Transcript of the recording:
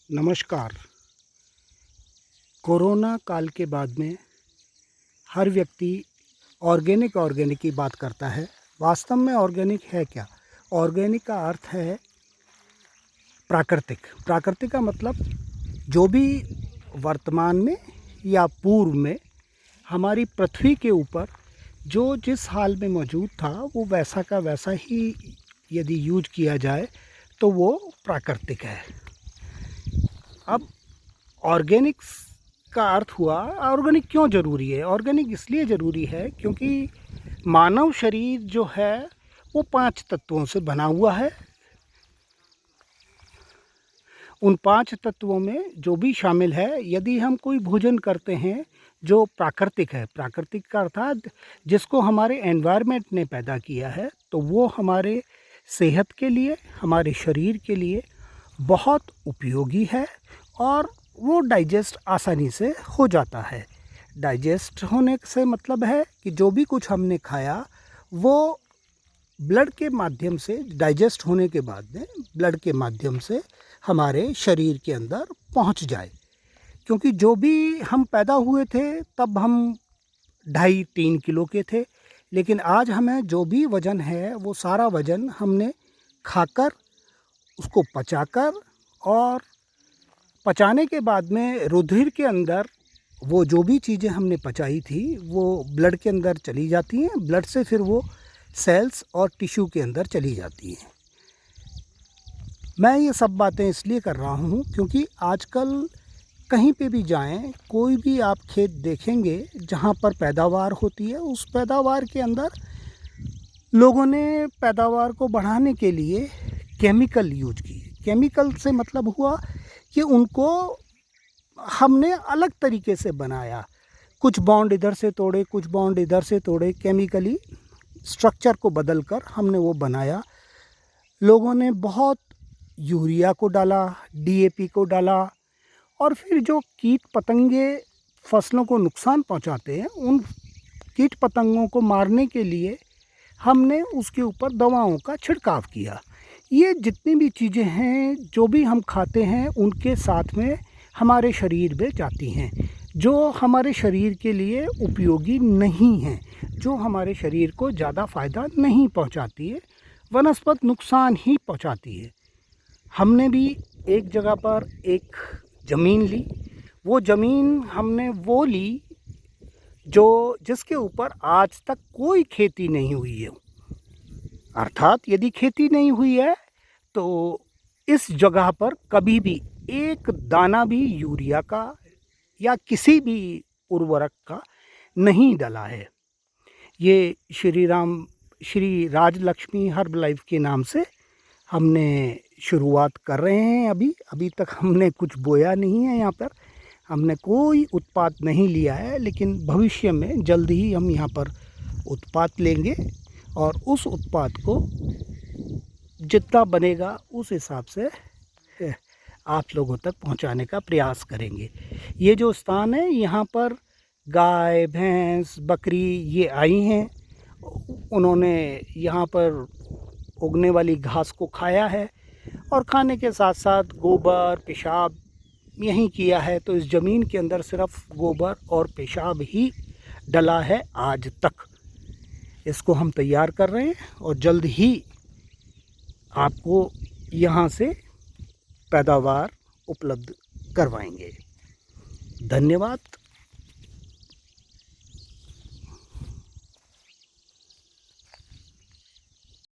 नमस्कार। कोरोना काल के बाद में हर व्यक्ति ऑर्गेनिक की बात करता है। वास्तव में ऑर्गेनिक है क्या? ऑर्गेनिक का अर्थ है प्राकृतिक। प्राकृतिक का मतलब जो भी वर्तमान में या पूर्व में हमारी पृथ्वी के ऊपर जो जिस हाल में मौजूद था वो वैसा का वैसा ही यदि यूज किया जाए तो वो प्राकृतिक है। अब ऑर्गेनिक्स का अर्थ हुआ, ऑर्गेनिक क्यों ज़रूरी है? ऑर्गेनिक इसलिए ज़रूरी है क्योंकि मानव शरीर जो है वो 5 तत्वों से बना हुआ है। उन 5 तत्वों में जो भी शामिल है, यदि हम कोई भोजन करते हैं जो प्राकृतिक है, प्राकृतिक का अर्थात जिसको हमारे एनवायरनमेंट ने पैदा किया है, तो वो हमारे सेहत के लिए, हमारे शरीर के लिए बहुत उपयोगी है और वो डाइजेस्ट आसानी से हो जाता है। डाइजेस्ट होने से मतलब है कि जो भी कुछ हमने खाया वो ब्लड के माध्यम से डाइजेस्ट होने के बाद में ब्लड के माध्यम से हमारे शरीर के अंदर पहुंच जाए। क्योंकि जो भी हम पैदा हुए थे तब हम 2.5-3 किलो के थे, लेकिन आज हमें जो भी वज़न है वो सारा वज़न हमने खाकर, उसको पचाकर और पचाने के बाद में रुधिर के अंदर वो जो भी चीज़ें हमने पचाई थी वो ब्लड के अंदर चली जाती हैं। ब्लड से फिर वो सेल्स और टिश्यू के अंदर चली जाती हैं। मैं ये सब बातें इसलिए कर रहा हूँ क्योंकि आजकल कहीं पे भी जाएं, कोई भी आप खेत देखेंगे जहाँ पर पैदावार होती है, उस पैदावार के अंदर लोगों ने पैदावार को बढ़ाने के लिए केमिकल यूज किए। केमिकल से मतलब हुआ कि उनको हमने अलग तरीके से बनाया। कुछ बॉन्ड इधर से तोड़े, कुछ बॉन्ड इधर से तोड़े, केमिकली स्ट्रक्चर को बदलकर हमने वो बनाया। लोगों ने बहुत यूरिया को डाला, डीएपी को डाला और फिर जो कीट पतंगे फसलों को नुकसान पहुंचाते हैं, उन कीट पतंगों को मारने के लिए हमने उसके ऊपर दवाओं का छिड़काव किया। ये जितनी भी चीज़ें हैं, जो भी हम खाते हैं, उनके साथ में हमारे शरीर में जाती हैं, जो हमारे शरीर के लिए उपयोगी नहीं हैं, जो हमारे शरीर को ज़्यादा फ़ायदा नहीं पहुंचाती है, वनस्पत नुकसान ही पहुंचाती है। हमने भी एक जगह पर एक ज़मीन ली। वो ज़मीन हमने वो ली जिसके ऊपर आज तक कोई खेती नहीं हुई है। अर्थात यदि खेती नहीं हुई है तो इस जगह पर कभी भी एक दाना भी यूरिया का या किसी भी उर्वरक का नहीं डला है। ये श्री राजलक्ष्मी हर्ब लाइफ के नाम से हमने शुरुआत कर रहे हैं। अभी तक हमने कुछ बोया नहीं है, यहाँ पर हमने कोई उत्पाद नहीं लिया है, लेकिन भविष्य में जल्द ही हम यहाँ पर उत्पाद लेंगे और उस उत्पाद को जितना बनेगा उस हिसाब से आप लोगों तक पहुंचाने का प्रयास करेंगे। ये जो स्थान है, यहाँ पर गाय, भैंस, बकरी ये आई हैं। उन्होंने यहाँ पर उगने वाली घास को खाया है और खाने के साथ साथ गोबर, पेशाब यहीं किया है। तो इस ज़मीन के अंदर सिर्फ गोबर और पेशाब ही डला है आज तक। इसको हम तैयार कर रहे हैं और जल्द ही आपको यहाँ से पैदावार उपलब्ध करवाएंगे। धन्यवाद।